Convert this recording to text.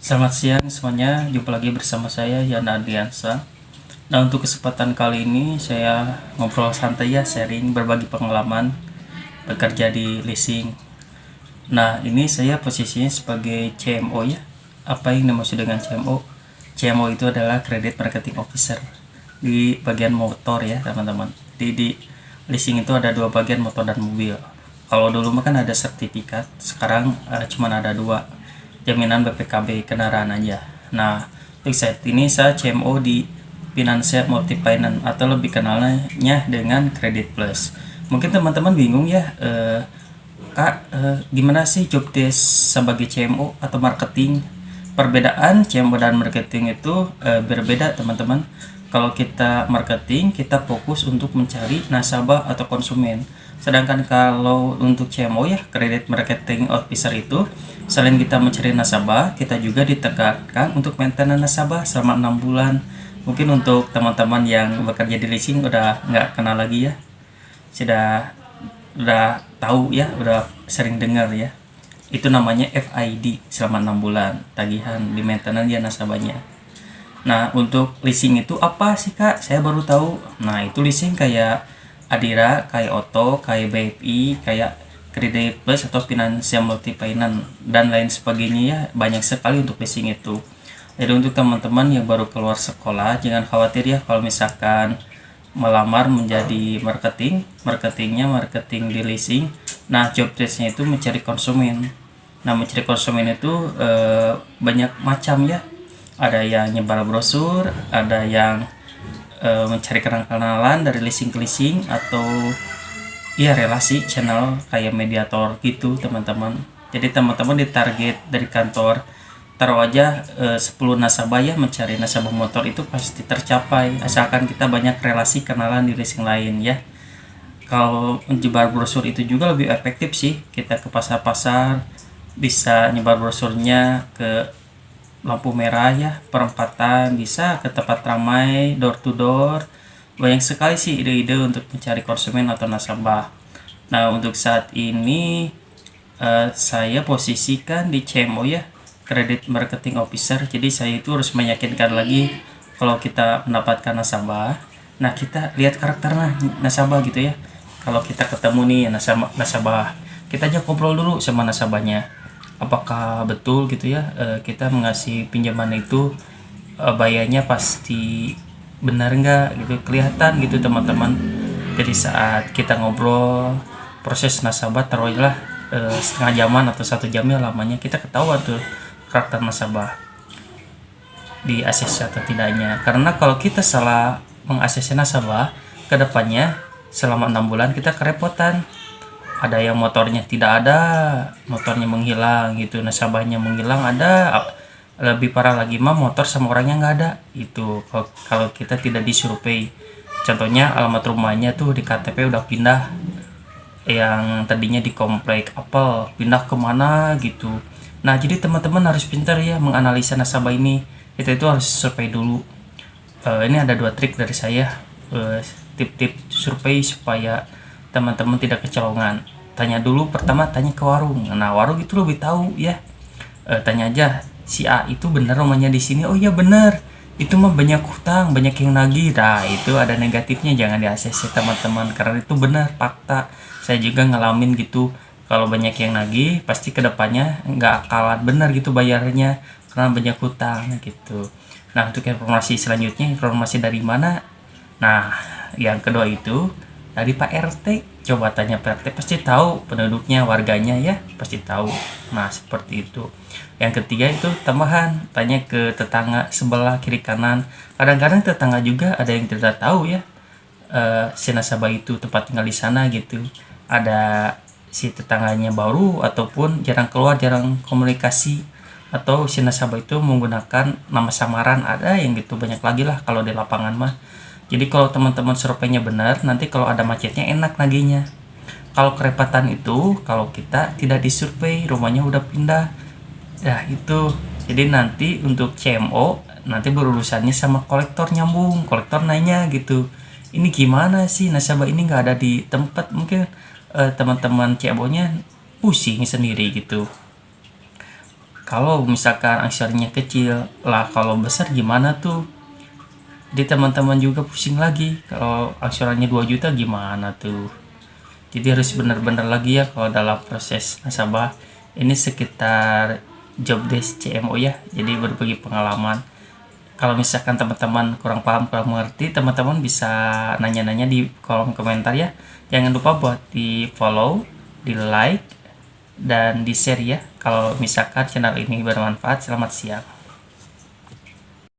Selamat siang semuanya, jumpa lagi bersama saya Yana Adriansa. Nah, untuk kesempatan kali ini saya ngobrol santai ya, sharing berbagi pengalaman bekerja di leasing. Nah, ini saya posisinya sebagai CMO ya. Apa yang dimaksud dengan CMO? CMO itu adalah Credit Marketing Officer di bagian motor ya teman-teman. Di leasing itu ada dua bagian, motor dan mobil. Kalau dulu mah kan ada sertifikat, sekarang cuma ada dua, jaminan BPKB kendaraan aja. Nah, untuk saat ini saya CMO di Financial Multi Finance atau lebih kenalnya dengan Credit Plus. Mungkin teman-teman bingung ya, Kak, gimana sih job desk sebagai CMO atau marketing? Perbedaan CMO dan marketing itu berbeda teman-teman. Kalau kita marketing, kita fokus untuk mencari nasabah atau konsumen. Sedangkan kalau untuk CMO ya, Credit Marketing Officer itu, selain kita mencari nasabah, kita juga ditekankan untuk maintenance nasabah selama 6 bulan. Mungkin untuk teman-teman yang bekerja di leasing udah nggak kenal lagi ya, sudah tahu ya, udah sering dengar ya. Itu namanya FID selama 6 bulan tagihan di maintenance ya nasabahnya. Nah, untuk leasing itu apa sih Kak? Saya baru tahu. Nah, itu leasing kayak Adira, kayak Oto, kayak BFI, kayak Credit Plus atau Financial Multi Finance dan lain sebagainya ya. Banyak sekali untuk leasing itu. Jadi untuk teman-teman yang baru keluar sekolah, jangan khawatir ya kalau misalkan melamar menjadi marketingnya marketing di leasing. Nah, job desknya itu mencari konsumen. Nah, mencari konsumen itu banyak macam ya. Ada yang nyebar brosur, ada yang mencari kenalan dari leasing ke leasing, atau ya relasi channel kayak mediator gitu teman-teman. Jadi teman-teman ditarget dari kantor, taruh aja 10 nasabah ya, mencari nasabah motor itu pasti tercapai asalkan kita banyak relasi kenalan di leasing lain ya. Kalau menyebar brosur itu juga lebih efektif sih, kita ke pasar-pasar bisa nyebar brosurnya ke lampu merah ya, perempatan, bisa ke tempat ramai, door to door. Banyak sekali sih ide-ide untuk mencari konsumen atau nasabah. Nah, untuk saat ini saya posisikan di CMO ya, Credit Marketing Officer. Jadi saya itu harus meyakinkan lagi kalau kita mendapatkan nasabah. Nah, kita lihat karakter nasabah gitu ya. Kalau kita ketemu nih nasabah, kita aja ngobrol dulu sama nasabahnya. Apakah betul gitu ya, kita mengasih pinjaman itu bayarnya pasti benar nggak gitu, kelihatan gitu teman-teman. Jadi saat kita ngobrol, proses nasabah taruhlah setengah jaman atau 1 jam ya lamanya, kita ketahuan tuh karakter nasabah di ACC atau tidaknya. Karena kalau kita salah meng-ACC nasabah, kedepannya selama 6 bulan kita kerepotan. Ada yang motornya tidak ada, motornya menghilang gitu, nasabahnya menghilang ada, lebih parah lagi mah motor sama orangnya nggak ada. Itu kalau kita tidak disurvei. Contohnya alamat rumahnya tuh di KTP udah pindah, yang tadinya di komplek Apel pindah kemana gitu. Nah, jadi teman-teman harus pintar ya menganalisa nasabah ini. Kita itu harus survei dulu. Ini ada 2 trik dari saya, tip-tip survei supaya teman-teman tidak kecolongan. Tanya dulu, pertama tanya ke warung. Nah, warung itu lebih tahu ya. Tanya aja, si A itu benar rumahnya di sini? Oh iya benar. Itu mah banyak hutang, banyak yang nagih. Nah, itu ada negatifnya, jangan di-ACC teman-teman, karena itu benar fakta. Saya juga ngalamin gitu. Kalau banyak yang nagih, pasti kedepannya nggak akalan benar gitu bayarnya karena banyak hutang gitu. Nah, untuk informasi selanjutnya, informasi dari mana? Nah, yang kedua itu dari Pak RT. Coba tanya Pak RT, pasti tahu penduduknya, warganya ya, pasti tahu. Nah, seperti itu. Yang ketiga itu tambahan, tanya ke tetangga sebelah kiri kanan. Kadang-kadang tetangga juga ada yang tidak tahu ya, si nasabah itu tempat tinggal di sana gitu. Ada si tetangganya baru ataupun jarang keluar, jarang komunikasi, atau si nasabah itu menggunakan nama samaran, ada yang gitu. Banyak lagi lah kalau di lapangan mah. Jadi kalau teman-teman surveinya benar, nanti kalau ada macetnya enak nagihnya. Kalau kerepatan itu kalau kita tidak disurvei, rumahnya udah pindah. Nah, itu. Jadi nanti untuk CMO nanti berurusannya sama kolektor, nyambung. Kolektor nanya gitu, ini gimana sih nasabah ini nggak ada di tempat. Mungkin teman-teman CMO-nya pusing sendiri gitu. Kalau misalkan angsurannya kecil lah, kalau besar gimana tuh? Jadi teman-teman juga pusing lagi, kalau angsurannya 2 juta gimana tuh? Jadi harus benar-benar lagi ya kalau dalam proses nasabah. Ini sekitar job desk CMO ya, jadi berbagi pengalaman. Kalau misalkan teman-teman kurang paham, kurang mengerti, teman-teman bisa nanya-nanya di kolom komentar ya. Jangan lupa buat di follow, di like, dan di share ya kalau misalkan channel ini bermanfaat. Selamat siang.